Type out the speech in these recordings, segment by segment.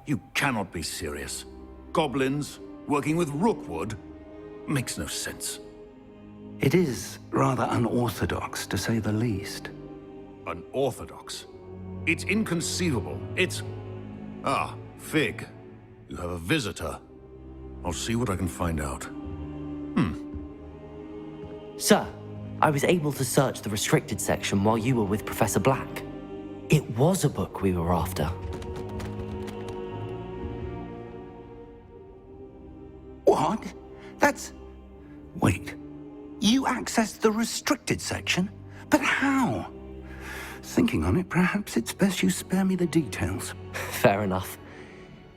You cannot be serious. Goblins working with Rookwood makes no sense. It is rather unorthodox, to say the least. Unorthodox? It's inconceivable. It's... Ah, Fig. You have a visitor. I'll see what I can find out. Sir, I was able to search the restricted section while you were with Professor Black. It was a book we were after. What? That's... Wait. You accessed the restricted section? But how? Thinking on it, perhaps it's best you spare me the details. Fair enough.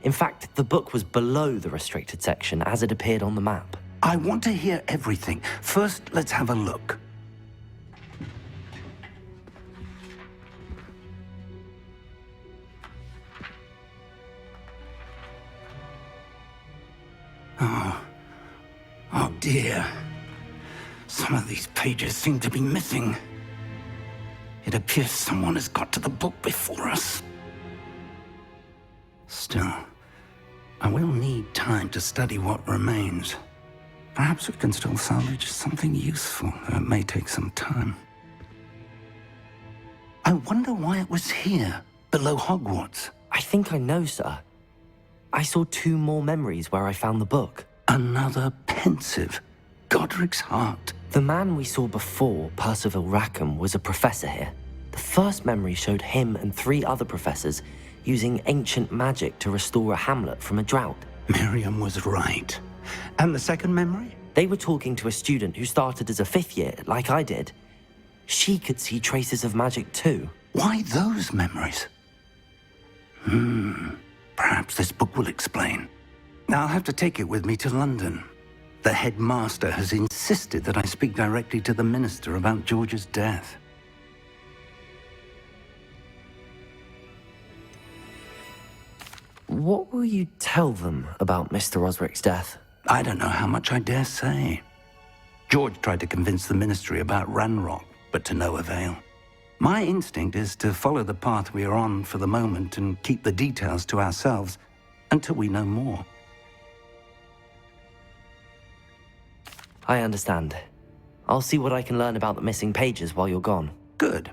In fact, the book was below the restricted section as it appeared on the map. I want to hear everything. First, let's have a look. Oh dear. Some of these pages seem to be missing. It appears someone has got to the book before us. Still, I will need time to study what remains. Perhaps we can still salvage something useful, though it may take some time. I wonder why it was here, below Hogwarts. I think I know, sir. I saw 2 more memories where I found the book. Another pensive. Godric's heart. The man we saw before, Percival Rackham, was a professor here. The first memory showed him and 3 other professors using ancient magic to restore a hamlet from a drought. Miriam was right. And the second memory? They were talking to a student who started as a 5th year, like I did. She could see traces of magic too. Why those memories? Perhaps this book will explain. I'll have to take it with me to London. The headmaster has insisted that I speak directly to the minister about George's death. What will you tell them about Mr. Osric's death? I don't know how much I dare say. George tried to convince the ministry about Ranrock, but to no avail. My instinct is to follow the path we are on for the moment and keep the details to ourselves until we know more. I understand. I'll see what I can learn about the missing pages while you're gone. Good.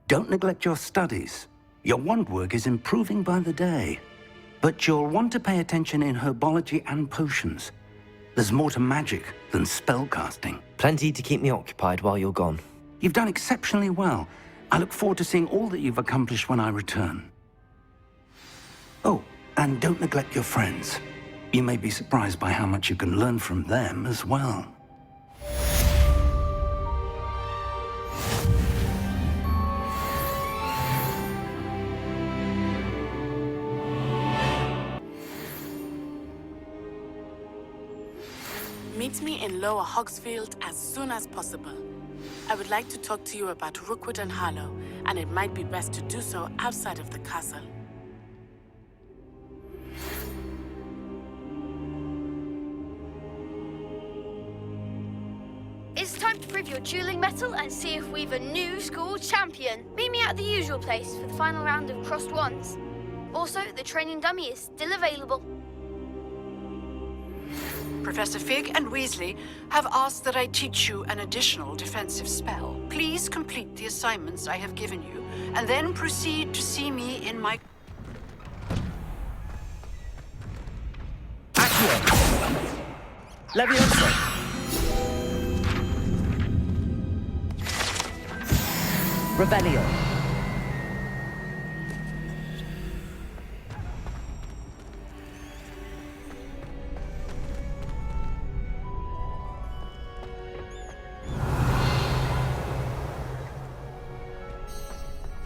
Don't neglect your studies. Your wand work is improving by the day. But you'll want to pay attention in herbology and potions. There's more to magic than spellcasting. Plenty to keep me occupied while you're gone. You've done exceptionally well. I look forward to seeing all that you've accomplished when I return. Oh, and don't neglect your friends. You may be surprised by how much you can learn from them as well. Meet me in Lower Hogsfield as soon as possible. I would like to talk to you about Rookwood and Harlow, and it might be best to do so outside of the castle. It's time to prove your dueling mettle and see if we've a new school champion. Meet me at the usual place for the final round of crossed wands. Also, the training dummy is still available. Professor Fig and Weasley have asked that I teach you an additional defensive spell. Please complete the assignments I have given you, and then proceed to see me in my... Leviosa! Rebellion!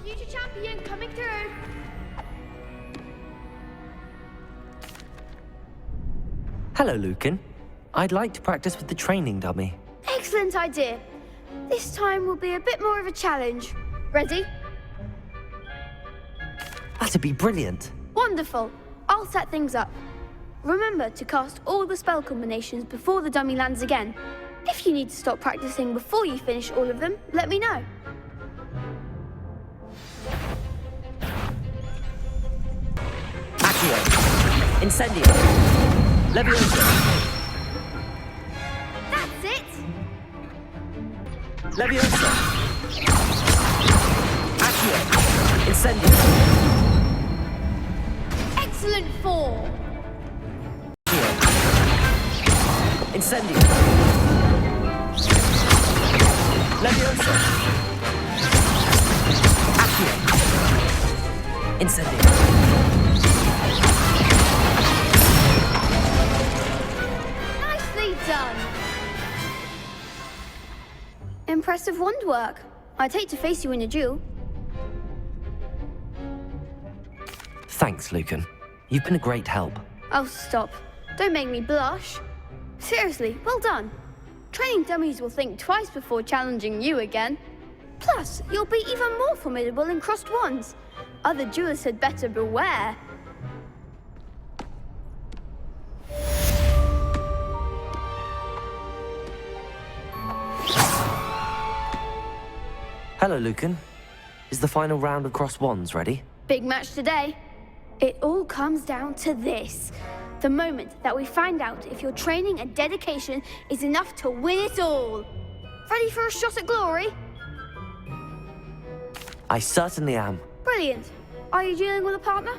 Future champion coming through. Hello, Lucan. I'd like to practice with the training dummy. Excellent idea. This time will be a bit more of a challenge. Ready? That'd be brilliant. Wonderful. I'll set things up. Remember to cast all the spell combinations before the dummy lands again. If you need to stop practicing before you finish all of them, let me know. Accio. Incendio. Levioso. That's it! Levioso. Accio. Incendio. Excellent form! Incendio. Levioso. Accio. Incendio. Nicely done! Impressive wand work. I'd hate to face you in a duel. Thanks, Lucan. You've been a great help. Oh, stop. Don't make me blush. Seriously, well done. Training dummies will think twice before challenging you again. Plus, you'll be even more formidable in crossed wands. Other duelists had better beware. Hello, Lucan. Is the final round of crossed wands ready? Big match today. It all comes down to this. The moment that we find out if your training and dedication is enough to win it all. Ready for a shot at glory? I certainly am. Brilliant. Are you dealing with a partner?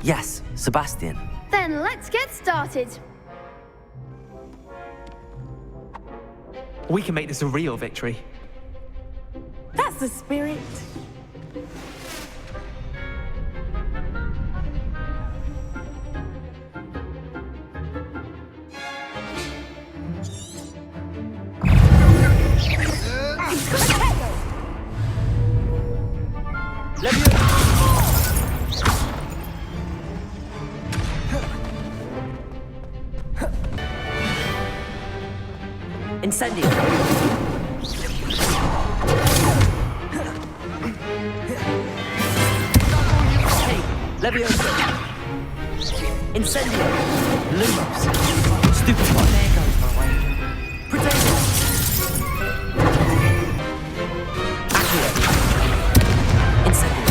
Yes, Sebastian. Then let's get started. We can make this a real victory. That's the spirit. Incendio. Hey, Levioso. Incendio. Lumos. Stupid one. There goes my way. Potato. Accio. Incendio.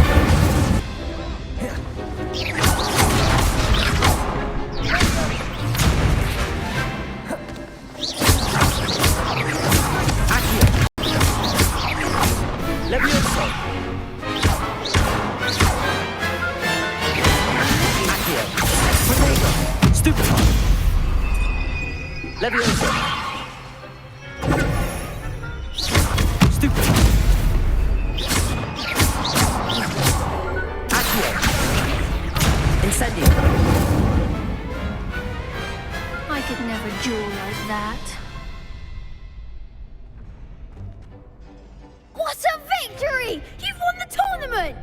Levioso. Accio. Potato. Stupid one. Levioso. Stupid one. Accio. Incendio. I could never duel like that. What a victory! You've won the tournament!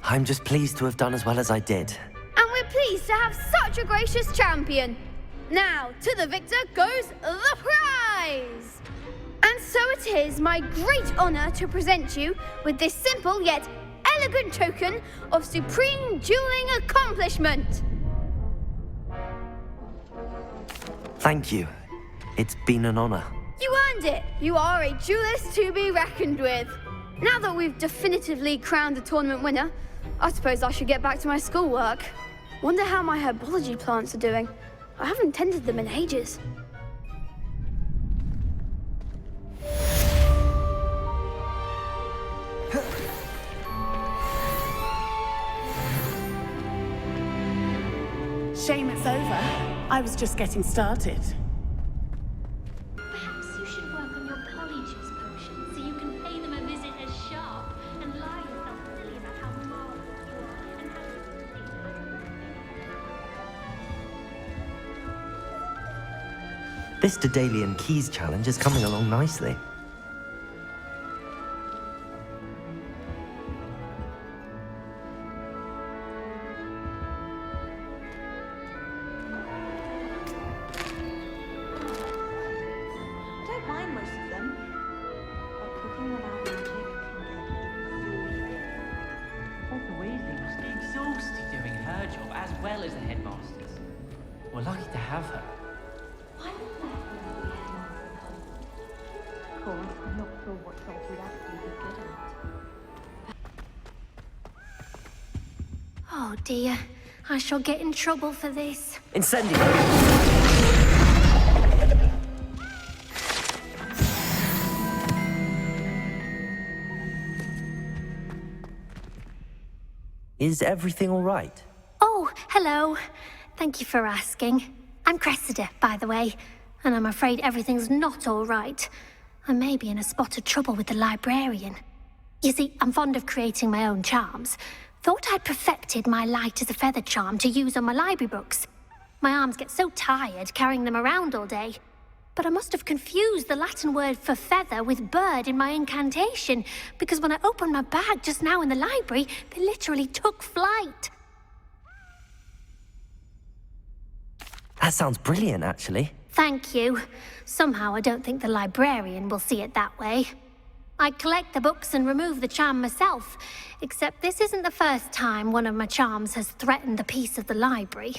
I'm just pleased to have done as well as I did. And we're pleased to have such a gracious champion. Now, to the victor goes the prize! And so it is my great honor to present you with this simple yet elegant token of supreme dueling accomplishment. Thank you. It's been an honor. You earned it. You are a duelist to be reckoned with. Now that we've definitively crowned the tournament winner, I suppose I should get back to my schoolwork. Wonder how my herbology plants are doing. I haven't tended them in ages. Shame it's over. I was just getting started. Perhaps you should work on your polyjuice potion so you can pay them a visit as sharp and lie yourself silly about how marvelous you are and how you This Daedalian Keys challenge is coming along nicely. I don't mind most of them, but cooking without magic can get Dr. Weasley must be exhausted doing her job as well as the headmaster's. We're lucky to have her. Why would that be the headmaster's husband? Of course, I'm not sure what job we'd actually be good at. Oh dear, I shall get in trouble for this. Incendio! Is everything all right? Oh, hello. Thank you for asking. I'm Cressida, by the way, and I'm afraid everything's not all right. I may be in a spot of trouble with the librarian. You see, I'm fond of creating my own charms. Thought I'd perfected my light as a feather charm to use on my library books. My arms get so tired carrying them around all day. But I must have confused the Latin word for feather with bird in my incantation, because when I opened my bag just now in the library, they literally took flight. That sounds brilliant, actually. Thank you. Somehow I don't think the librarian will see it that way. I collect the books and remove the charm myself, except this isn't the first time one of my charms has threatened the peace of the library.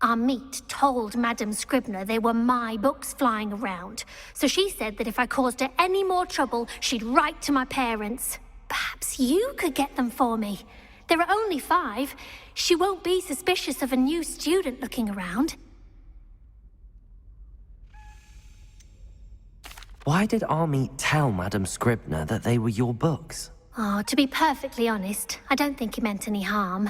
Our meet told Madame Scribner they were my books flying around, so she said that if I caused her any more trouble, she'd write to my parents. Perhaps you could get them for me. There are only 5. She won't be suspicious of a new student looking around. Why did Army tell Madame Scribner that they were your books? Oh, to be perfectly honest, I don't think he meant any harm.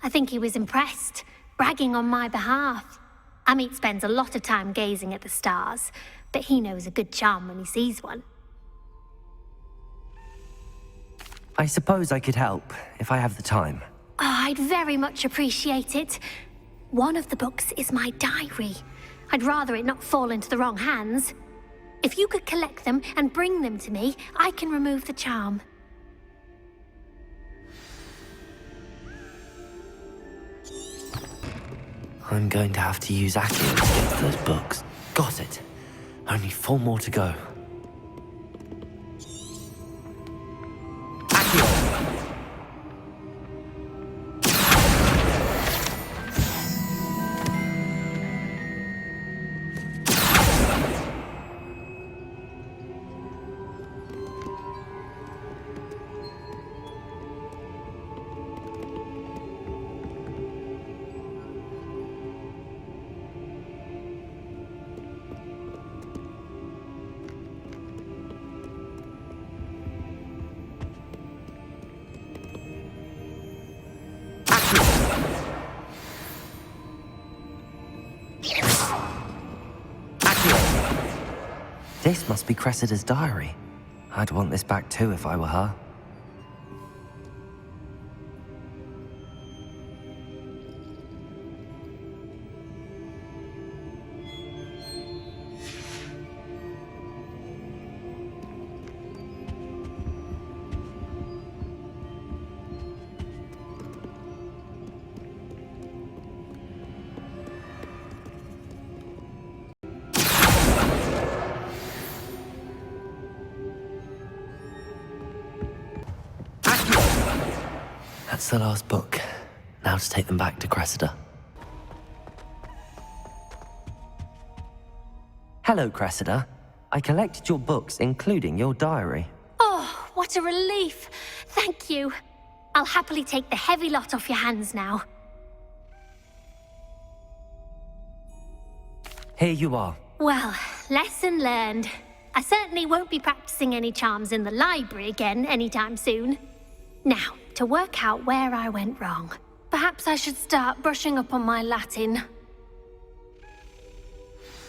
I think he was impressed, bragging on my behalf. Amit spends a lot of time gazing at the stars, but he knows a good charm when he sees one. I suppose I could help, if I have the time. Oh, I'd very much appreciate it. One of the books is my diary. I'd rather it not fall into the wrong hands. If you could collect them and bring them to me, I can remove the charm. I'm going to have to use Accio to get to those books. Got it. Only 4 more to go. Accio! This must be Cressida's diary. I'd want this back too if I were her. That's the last book. Now to take them back to Cressida. Hello, Cressida. I collected your books, including your diary. Oh, what a relief. Thank you. I'll happily take the heavy lot off your hands now. Here you are. Well, lesson learned. I certainly won't be practicing any charms in the library again anytime soon. Now, to work out where I went wrong. Perhaps I should start brushing up on my Latin.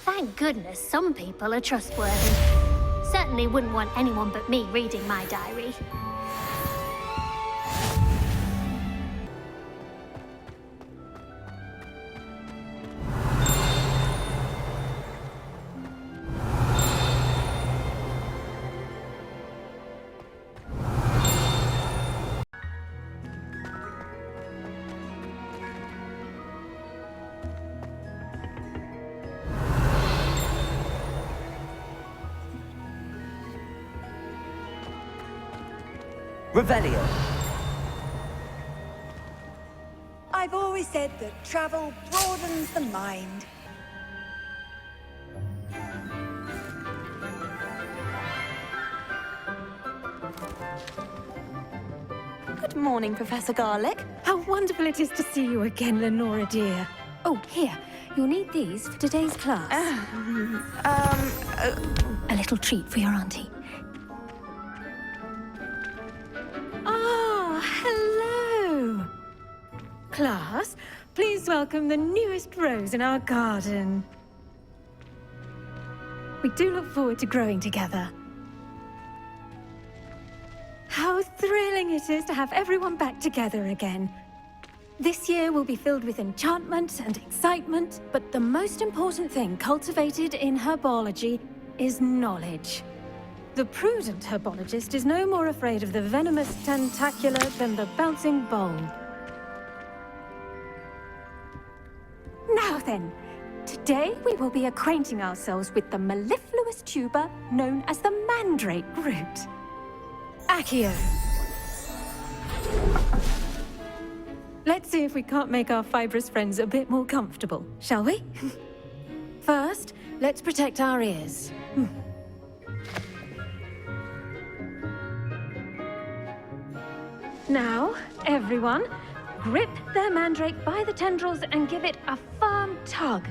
Thank goodness some people are trustworthy. Certainly wouldn't want anyone but me reading my diary. Revelio. I've always said that travel broadens the mind. Good morning, Professor Garlick. How wonderful it is to see you again, Lenora dear. Oh, here. You'll need these for today's class. A little treat for your auntie. Ah, hello. Class, please welcome the newest rose in our garden. We do look forward to growing together. How thrilling it is to have everyone back together again. This year will be filled with enchantment and excitement, but the most important thing cultivated in herbology is knowledge. The prudent herbologist is no more afraid of the venomous tentacular than the bouncing bulb. Now then, today we will be acquainting ourselves with the mellifluous tuber known as the mandrake root. Accio. Let's see if we can't make our fibrous friends a bit more comfortable, shall we? First, let's protect our ears. Now, everyone, grip their mandrake by the tendrils and give it a firm tug.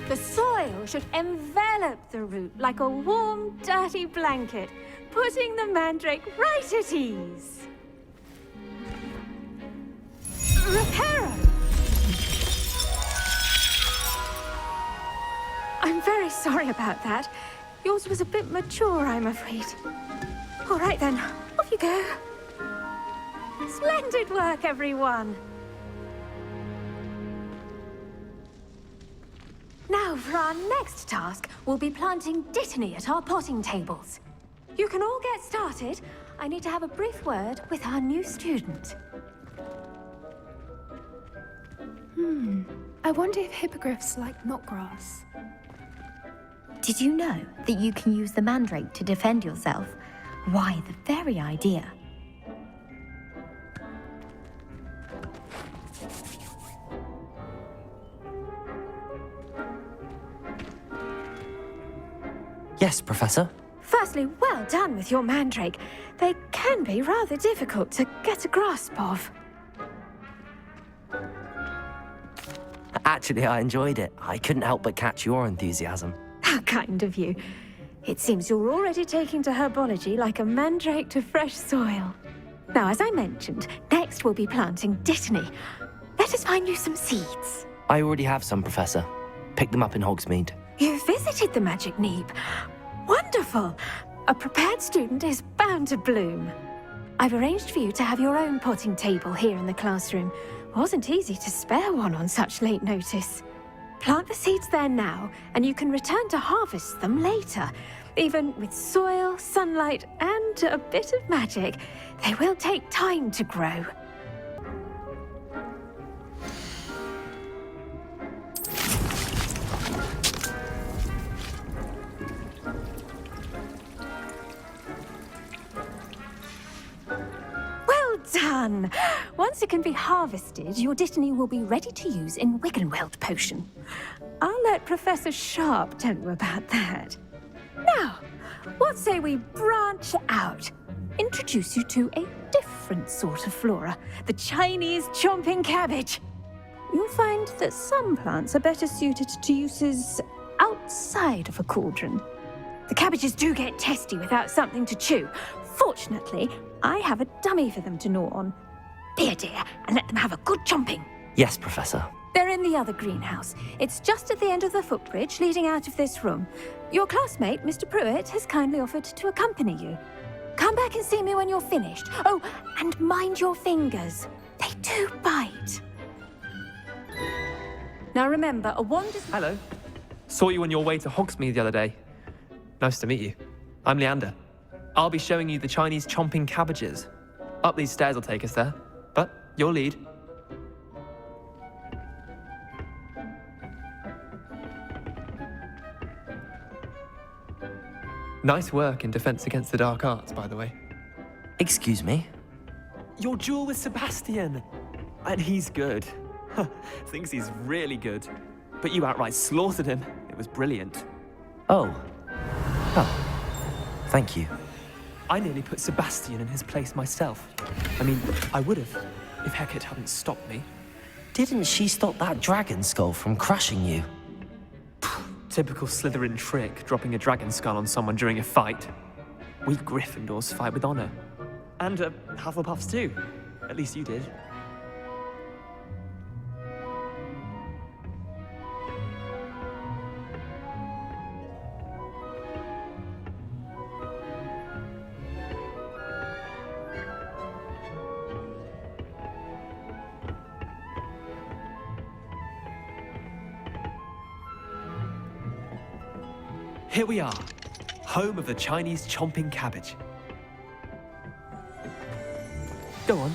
The soil should envelop the root like a warm, dirty blanket, putting the mandrake right at ease. Reparo! I'm very sorry about that. Yours was a bit mature, I'm afraid. All right then, off you go. Splendid work, everyone. Now, for our next task, we'll be planting dittany at our potting tables. You can all get started. I need to have a brief word with our new student. I wonder if hippogriffs like knotgrass. Did you know that you can use the mandrake to defend yourself? Why, the very idea. Yes, Professor? Firstly, well done with your mandrake. They can be rather difficult to get a grasp of. Actually, I enjoyed it. I couldn't help but catch your enthusiasm. How kind of you. It seems you're already taking to herbology like a mandrake to fresh soil. Now, as I mentioned, next we'll be planting dittany. Let us find you some seeds. I already have some, Professor. Picked them up in Hogsmeade. You visited the Magic Neep. Wonderful. A prepared student is bound to bloom. I've arranged for you to have your own potting table here in the classroom. Wasn't easy to spare one on such late notice. Plant the seeds there now, and you can return to harvest them later. Even with soil, sunlight, and a bit of magic, they will take time to grow. Done! Once it can be harvested, your dittany will be ready to use in Wiggenweld potion. I'll let Professor Sharp tell you about that. Now, what say we branch out? Introduce you to a different sort of flora, the Chinese chomping cabbage. You'll find that some plants are better suited to uses outside of a cauldron. The cabbages do get testy without something to chew. Fortunately, I have a dummy for them to gnaw on. Here, dear, and let them have a good chomping. Yes, Professor. They're in the other greenhouse. It's just at the end of the footbridge leading out of this room. Your classmate, Mr. Pruitt, has kindly offered to accompany you. Come back and see me when you're finished. Oh, and mind your fingers. They do bite. Now remember, a wand is... Hello. Saw you on your way to Hogsmeade the other day. Nice to meet you. I'm Leander. I'll be showing you the Chinese chomping cabbages. Up these stairs will take us there. But your lead. Nice work in Defense Against the Dark Arts, by the way. Excuse me? Your duel with Sebastian! And he's good. Thinks he's really good. But you outright slaughtered him. It was brilliant. Oh. Thank you. I nearly put Sebastian in his place myself. I mean, I would have, if Hecate hadn't stopped me. Didn't she stop that dragon skull from crushing you? Typical Slytherin trick, dropping a dragon skull on someone during a fight. We Gryffindors fight with honor. And Hufflepuffs too. At least you did. Here we are, home of the Chinese chomping cabbage. Go on,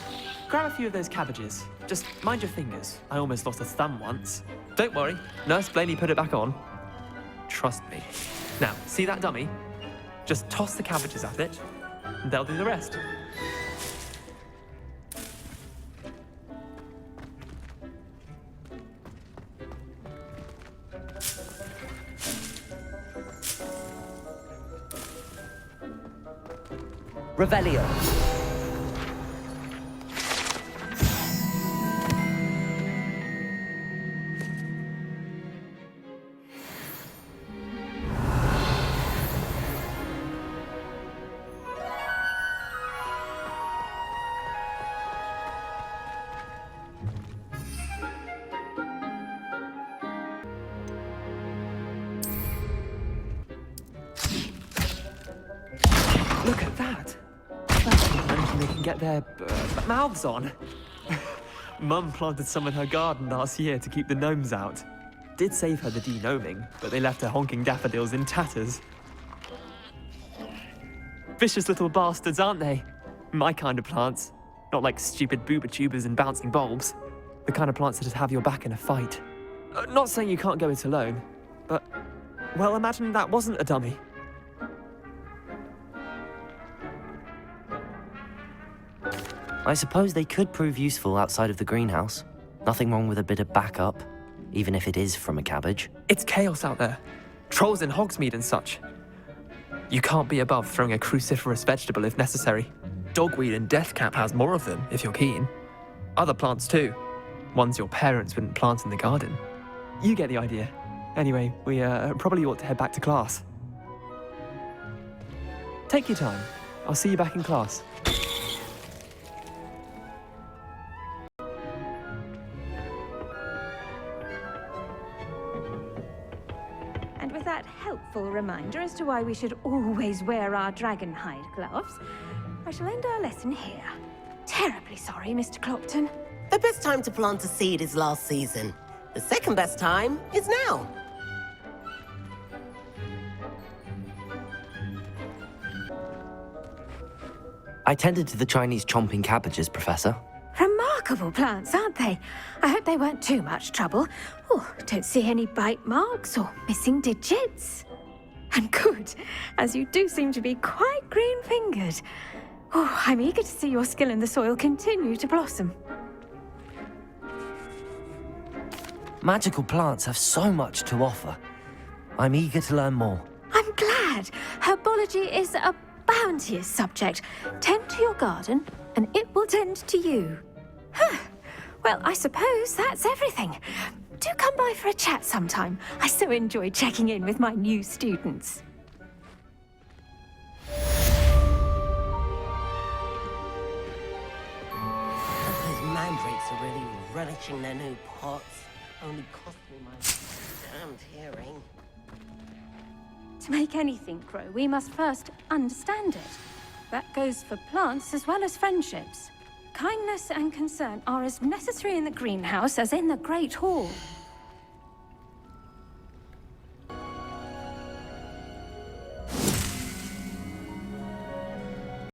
grab a few of those cabbages. Just mind your fingers. I almost lost a thumb once. Don't worry, Nurse Blaney put it back on. Trust me. Now, see that dummy? Just toss the cabbages at it, and they'll do the rest. Revelio. Look at that. They can get their mouths on. Mum planted some in her garden last year to keep the gnomes out. Did save her the de-gnoming, but they left her honking daffodils in tatters. Vicious little bastards, aren't they? My kind of plants. Not like stupid booba tubers and bouncing bulbs. The kind of plants that just have your back in a fight. Not saying you can't go it alone, but... well, imagine that wasn't a dummy. I suppose they could prove useful outside of the greenhouse. Nothing wrong with a bit of backup, even if it is from a cabbage. It's chaos out there. Trolls in Hogsmeade and such. You can't be above throwing a cruciferous vegetable if necessary. Dogweed and deathcap has more of them, if you're keen. Other plants too. Ones your parents wouldn't plant in the garden. You get the idea. Anyway, we probably ought to head back to class. Take your time. I'll see you back in class. And with that helpful reminder as to why we should always wear our dragon hide gloves, I shall end our lesson here. Terribly sorry, Mr. Clopton. The best time to plant a seed is last season. The second best time is now. I tended to the Chinese chomping cabbages, Professor. Remarkable plants, aren't they? I hope they weren't too much trouble. Oh, don't see any bite marks or missing digits. And good, as you do seem to be quite green-fingered. Oh, I'm eager to see your skill in the soil continue to blossom. Magical plants have so much to offer. I'm eager to learn more. I'm glad. Herbology is a bounteous subject. Tend to your garden, and it will tend to you. Well, I suppose that's everything. Do come by for a chat sometime. I so enjoy checking in with my new students. Those mandrakes are really relishing their new pots. Only cost me my damned hearing. To make anything grow, we must first understand it. That goes for plants as well as friendships. Kindness and concern are as necessary in the greenhouse as in the Great Hall.